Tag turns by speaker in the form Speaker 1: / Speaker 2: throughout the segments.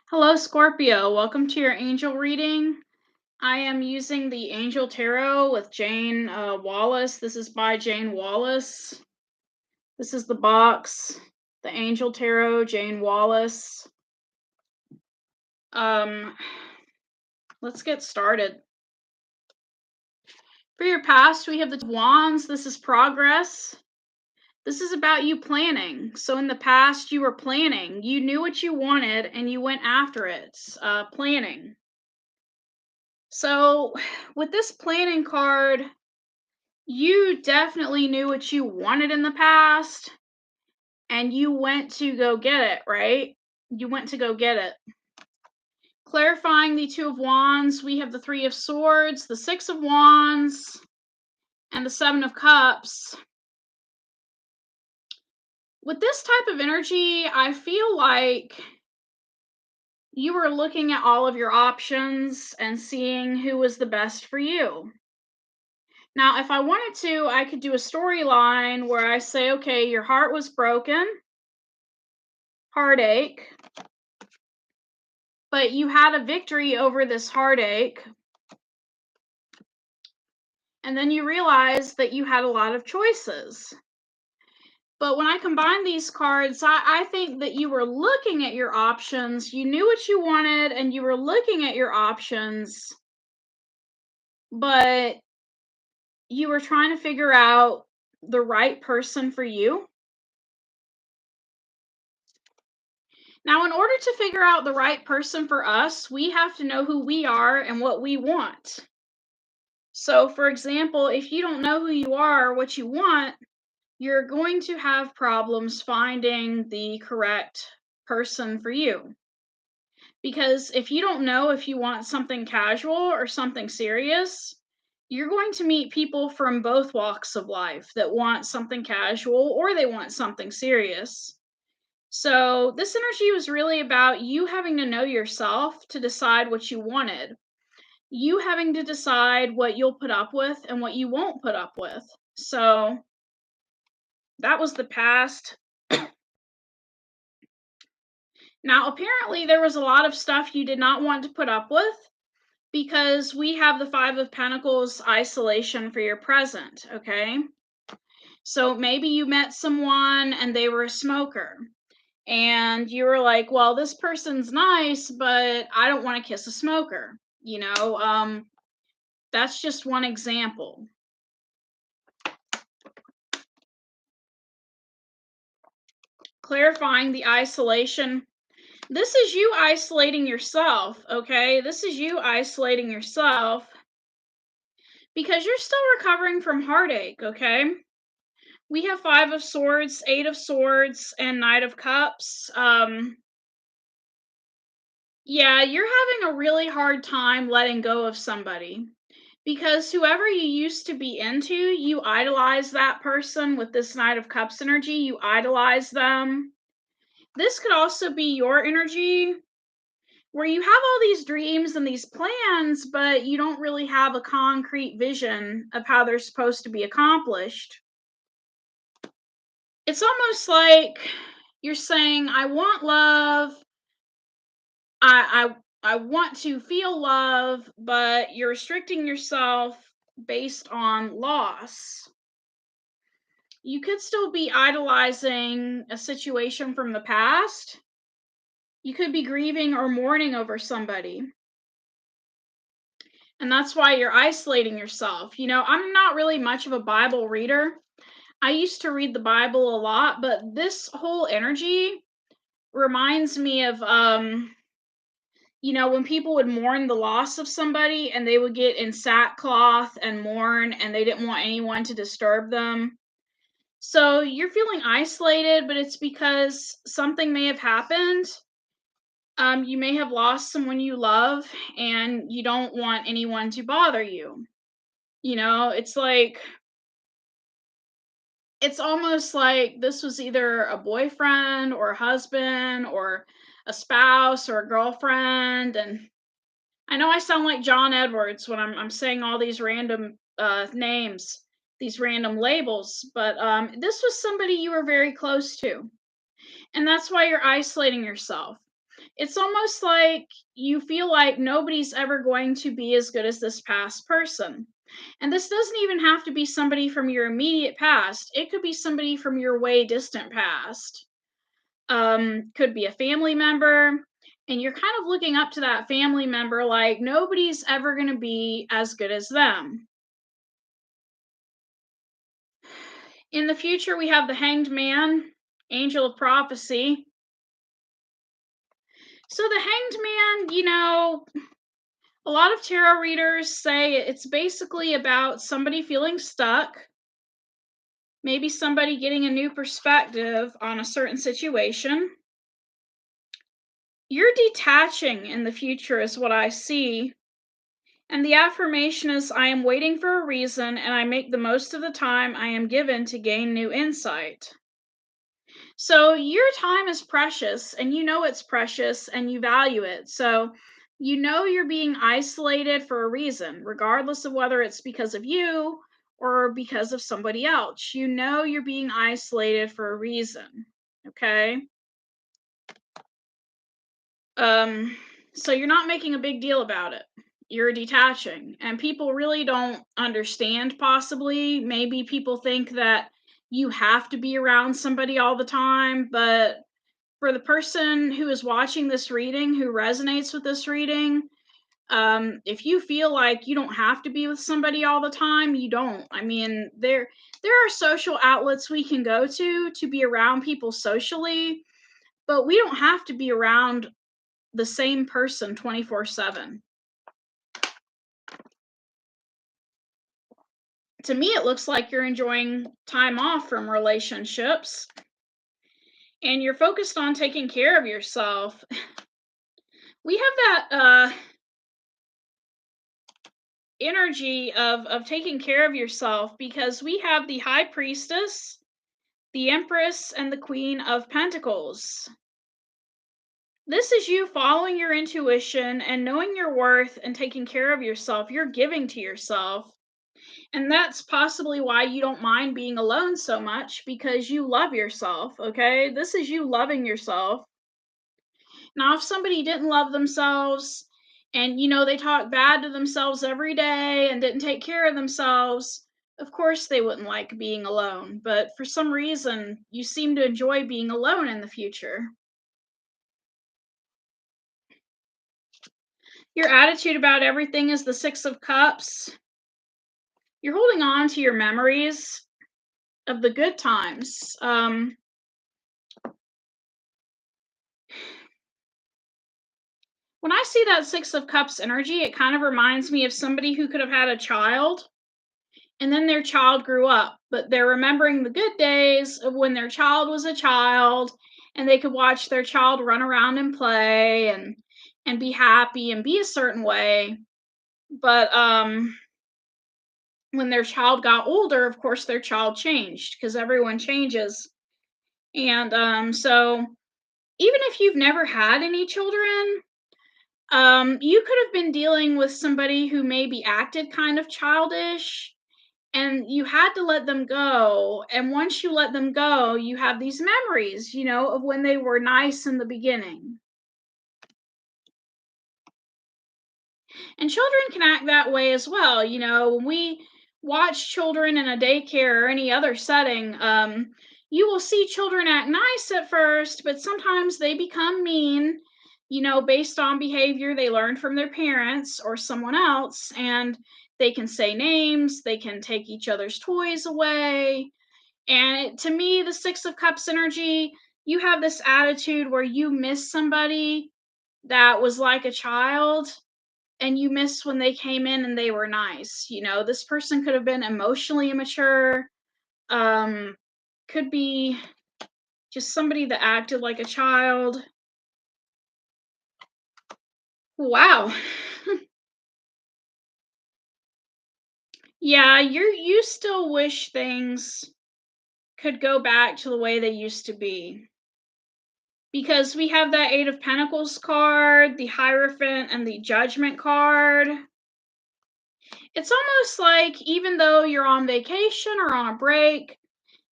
Speaker 1: Hello, Scorpio. Welcome to your angel reading. I am using the Angel Tarot with Jane Wallace. This is by Jane Wallace. This is the box. The Angel Tarot, Jane Wallace. Let's get started. For your past, we have the Wands. This is progress. This is about you planning. So in the past, you were planning. You knew what you wanted and you went after it. Planning. So with this planning card, you definitely knew what you wanted in the past and you went to go get it, right? You went to go get it. Clarifying the Two of Wands, we have the Three of Swords, the Six of Wands, and the Seven of Cups. With this type of energy, I feel like you were looking at all of your options and seeing who was the best for you. Now, if I wanted to, I could do a storyline where I say, okay, your heart was broken, heartache, but you had a victory over this heartache. And then you realized that you had a lot of choices. But when I combine these cards, I think that you were looking at your options, you knew what you wanted, and you were looking at your options, but you were trying to figure out the right person for you. Now, in order to figure out the right person for us, we have to know who we are and what we want. So, for example, if you don't know who you are, what you want, you're going to have problems finding the correct person for you. Because if you don't know if you want something casual or something serious, you're going to meet people from both walks of life that want something casual or they want something serious. So, this energy was really about you having to know yourself to decide what you wanted. You having to decide what you'll put up with and what you won't put up with. So, that was the past. Now, apparently, there was a lot of stuff you did not want to put up with because we have the Five of Pentacles isolation for your present, okay? So maybe you met someone and they were a smoker. And you were like, well, this person's nice, but I don't want to kiss a smoker. That's just one example. Clarifying the isolation. This is you isolating yourself, okay? This is you isolating yourself because you're still recovering from heartache, okay? We have Five of Swords, Eight of Swords, and Knight of Cups. Yeah, you're having a really hard time letting go of somebody because whoever you used to be into, you idolize that person with this Knight of Cups energy. You idolize them. This could also be your energy where you have all these dreams and these plans, but you don't really have a concrete vision of how they're supposed to be accomplished. It's almost like you're saying, I want love. I want to feel love, but you're restricting yourself based on loss. You could still be idolizing a situation from the past. You could be grieving or mourning over somebody. And that's why you're isolating yourself. I'm not really much of a Bible reader. I used to read the Bible a lot, but this whole energy reminds me of when people would mourn the loss of somebody and they would get in sackcloth and mourn and they didn't want anyone to disturb them. So you're feeling isolated, but it's because something may have happened. You may have lost someone you love and you don't want anyone to bother you. It's almost like this was either a boyfriend or a husband or a spouse or a girlfriend. And I know I sound like John Edwards when I'm saying all these random names, these random labels, but this was somebody you were very close to. And that's why you're isolating yourself. It's almost like you feel like nobody's ever going to be as good as this past person. And this doesn't even have to be somebody from your immediate past. It could be somebody from your way distant past. Could be a family member, and you're kind of looking up to that family member like nobody's ever going to be as good as them. In the future, we have the Hanged Man, Angel of Prophecy. So, the Hanged Man, a lot of tarot readers say it's basically about somebody feeling stuck, maybe somebody getting a new perspective on a certain situation. You're detaching in the future, is what I see. And the affirmation is I am waiting for a reason and I make the most of the time I am given to gain new insight. So your time is precious and you know it's precious and you value it. So you know you're being isolated for a reason, regardless of whether it's because of you or because of somebody else. You know you're being isolated for a reason. Okay? Um so you're not making a big deal about it. You're detaching and people really don't understand possibly. Maybe people think that you have to be around somebody all the time, but for the person who is watching this reading, who resonates with this reading, if you feel like you don't have to be with somebody all the time, you don't. I mean, there are social outlets we can go to be around people socially, but we don't have to be around the same person 24/7. To me, it looks like you're enjoying time off from relationships and you're focused on taking care of yourself. We have that energy of taking care of yourself because we have the high priestess, the empress, and the queen of pentacles. This is you following your intuition and knowing your worth and taking care of yourself. You're giving to yourself. And that's possibly why you don't mind being alone so much because you love yourself, okay? This is you loving yourself. Now, if somebody didn't love themselves and they talk bad to themselves every day and didn't take care of themselves, of course they wouldn't like being alone. But for some reason, you seem to enjoy being alone in the future. Your attitude about everything is the Six of Cups. You're holding on to your memories of the good times. When I see that Six of Cups energy, it kind of reminds me of somebody who could have had a child and then their child grew up, but they're remembering the good days of when their child was a child and they could watch their child run around and play and be happy and be a certain way. But when their child got older, of course their child changed because everyone changes. And so even if you've never had any children, you could have been dealing with somebody who maybe acted kind of childish and you had to let them go. And once you let them go, you have these memories, of when they were nice in the beginning. And children can act that way as well. When we watch children in a daycare or any other setting, you will see children act nice at first, but sometimes they become mean, based on behavior they learned from their parents or someone else. And they can say names, they can take each other's toys away. And to me, the Six of Cups energy, you have this attitude where you miss somebody that was like a child and you miss when they came in and they were nice. This person could have been emotionally immature, um, could be just somebody that acted like a child. Wow. Yeah, you still wish things could go back to the way they used to be. Because we have that Eight of Pentacles card, the Hierophant, and the Judgment card. It's almost like even though you're on vacation or on a break,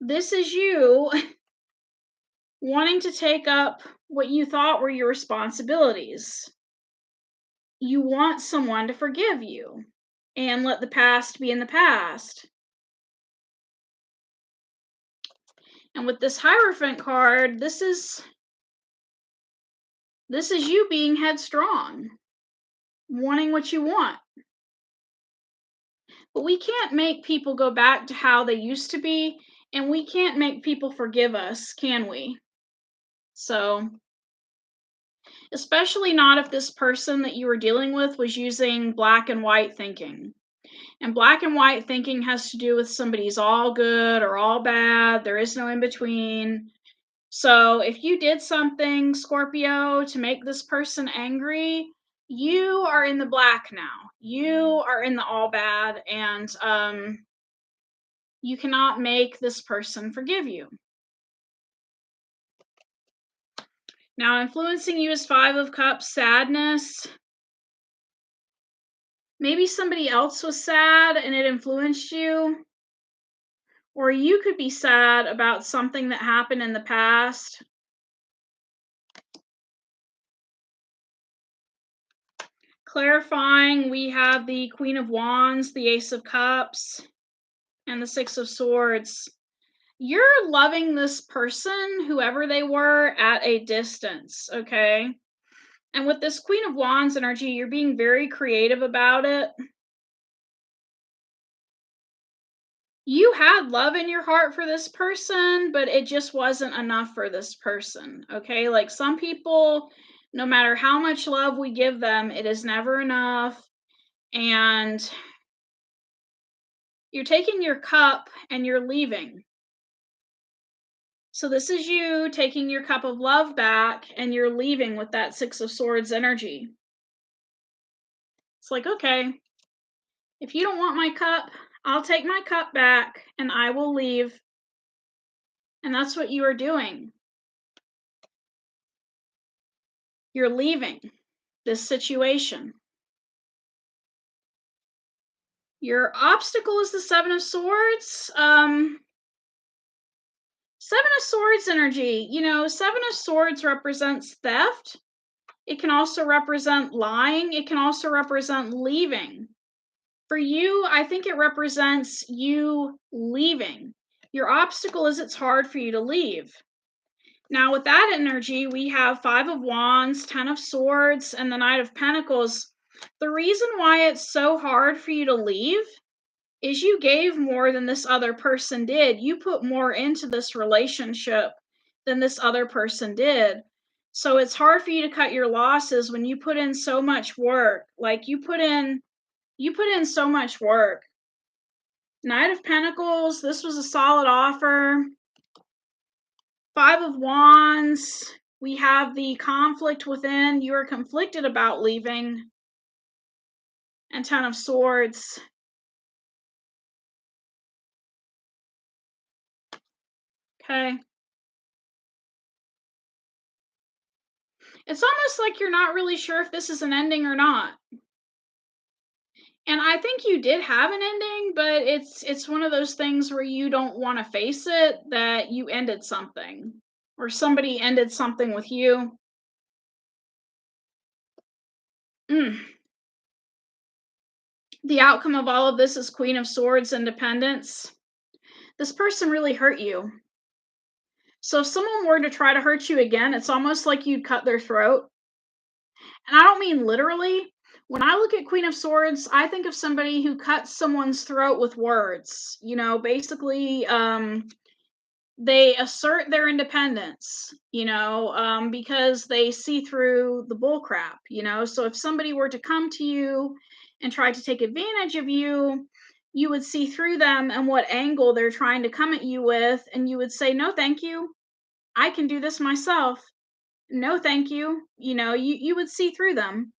Speaker 1: this is you wanting to take up what you thought were your responsibilities. You want someone to forgive you and let the past be in the past. And with this Hierophant card, this is you being headstrong, wanting what you want. But we can't make people go back to how they used to be, and we can't make people forgive us, can we? So, especially not if this person that you were dealing with was using black and white thinking. And black and white thinking has to do with somebody's all good or all bad. There is no in between. So if you did something, Scorpio, to make this person angry, you are in the black now. You are in the all bad, and you cannot make this person forgive you. Now, influencing you is Five of Cups, sadness. Maybe somebody else was sad and it influenced you. Or you could be sad about something that happened in the past. Clarifying, we have the Queen of Wands, the Ace of Cups, and the Six of Swords. You're loving this person, whoever they were, at a distance, okay? And with this Queen of Wands energy, you're being very creative about it. You had love in your heart for this person, but it just wasn't enough for this person, okay? Like some people, no matter how much love we give them, it is never enough. And you're taking your cup and you're leaving. So this is you taking your cup of love back and you're leaving with that Six of Swords energy. It's like, okay, if you don't want my cup, I'll take my cup back and I will leave. And that's what you are doing. You're leaving this situation. Your obstacle is the Seven of Swords. Seven of Swords energy. Seven of Swords represents theft. It can also represent lying. It can also represent leaving. For you, I think it represents you leaving. Your obstacle is it's hard for you to leave. Now, with that energy, we have Five of Wands, Ten of Swords, and the Knight of Pentacles. The reason why it's so hard for you to leave is you gave more than this other person did. You put more into this relationship than this other person did. So it's hard for you to cut your losses when you put in so much work. Like you put in so much work. Knight of Pentacles, this was a solid offer. Five of Wands, we have the conflict within. You are conflicted about leaving. And Ten of Swords. Okay. It's almost like you're not really sure if this is an ending or not. And I think you did have an ending, but it's one of those things where you don't want to face it, that you ended something or somebody ended something with you. The outcome of all of this is Queen of Swords, independence. This person really hurt you. So if someone were to try to hurt you again, it's almost like you'd cut their throat. And I don't mean literally. When I look at Queen of Swords, I think of somebody who cuts someone's throat with words. Basically, they assert their independence, because they see through the bull crap, So if somebody were to come to you and try to take advantage of you, you would see through them and what angle they're trying to come at you with, and you would say, no, thank you. I can do this myself. No, thank you. You would see through them.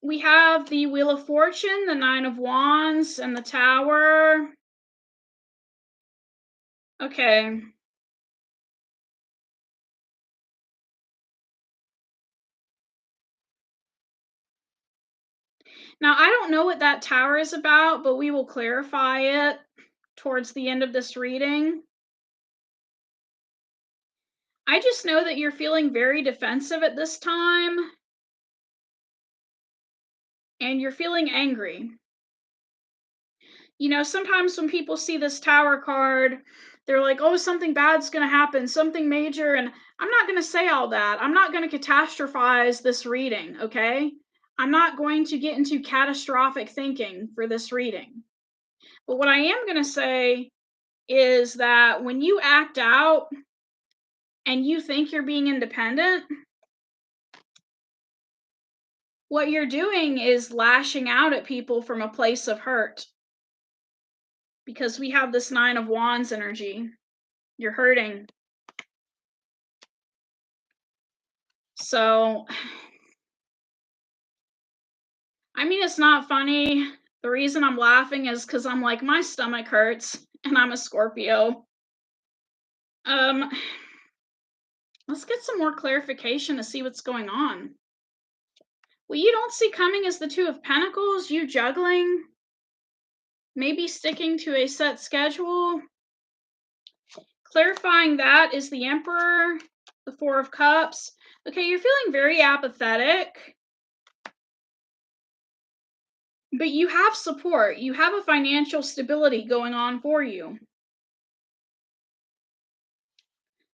Speaker 1: We have the Wheel of Fortune, the Nine of Wands, and the Tower. Okay. Now, I don't know what that tower is about, but we will clarify it. towards the end of this reading. I just know that you're feeling very defensive at this time and you're feeling angry. You know, sometimes when people see this Tower card, they're like, oh, something bad's going to happen, something major. And I'm not going to say all that. I'm not going to catastrophize this reading, okay? I'm not going to get into catastrophic thinking for this reading. But what I am going to say is that when you act out and you think you're being independent, what you're doing is lashing out at people from a place of hurt. Because we have this Nine of Wands energy. You're hurting. So, I mean, it's not funny. The reason I'm laughing is because I'm like, my stomach hurts and I'm a Scorpio. Let's get some more clarification to see what's going on. What you don't see coming is the Two of Pentacles, you juggling, maybe sticking to a set schedule. Clarifying that is the Emperor, the Four of Cups. Okay, you're feeling very apathetic, but you have support. You have a financial stability going on for you.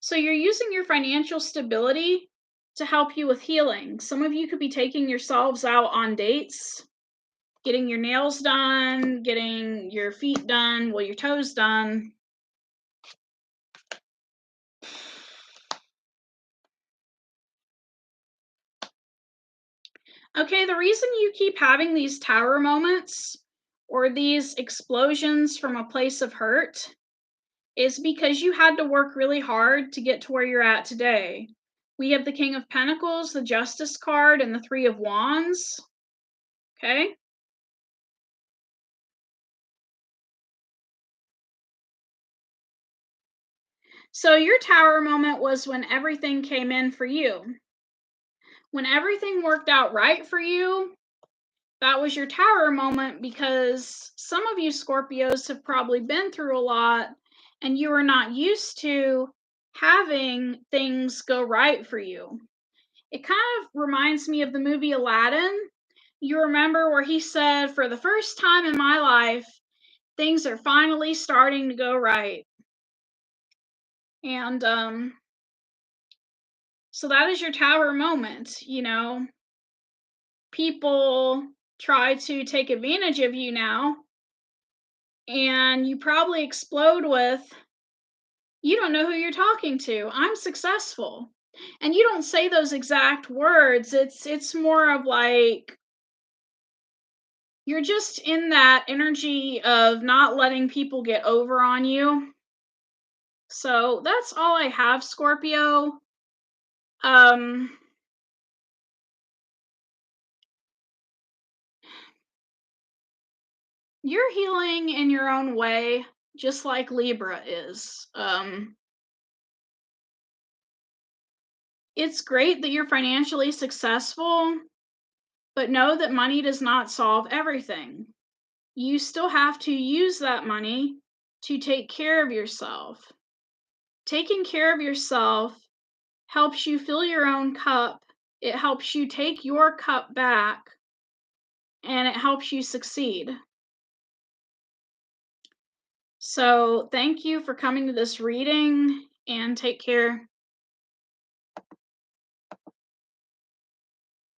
Speaker 1: So you're using your financial stability to help you with healing. Some of you could be taking yourselves out on dates, getting your nails done, getting your feet done, well, your toes done. Okay, the reason you keep having these tower moments or these explosions from a place of hurt is because you had to work really hard to get to where you're at today. We have the King of Pentacles, the Justice card, and the Three of Wands. Okay? So your tower moment was when everything came in for you. When everything worked out right for you, that was your tower moment, because some of you Scorpios have probably been through a lot and you are not used to having things go right for you. It kind of reminds me of the movie Aladdin. You remember where he said, for the first time in my life, things are finally starting to go right. And so that is your tower moment. You know, people try to take advantage of you now, and you probably explode with, you don't know who you're talking to, I'm successful. And you don't say those exact words. It's more of like, you're just in that energy of not letting people get over on you. So that's all I have, Scorpio. You're healing in your own way, just like Libra is. It's great that you're financially successful, but know that money does not solve everything. You still have to use that money to take care of yourself. Taking care of yourself helps you fill your own cup. It helps you take your cup back, and it helps you succeed. So thank you for coming to this reading, and take care.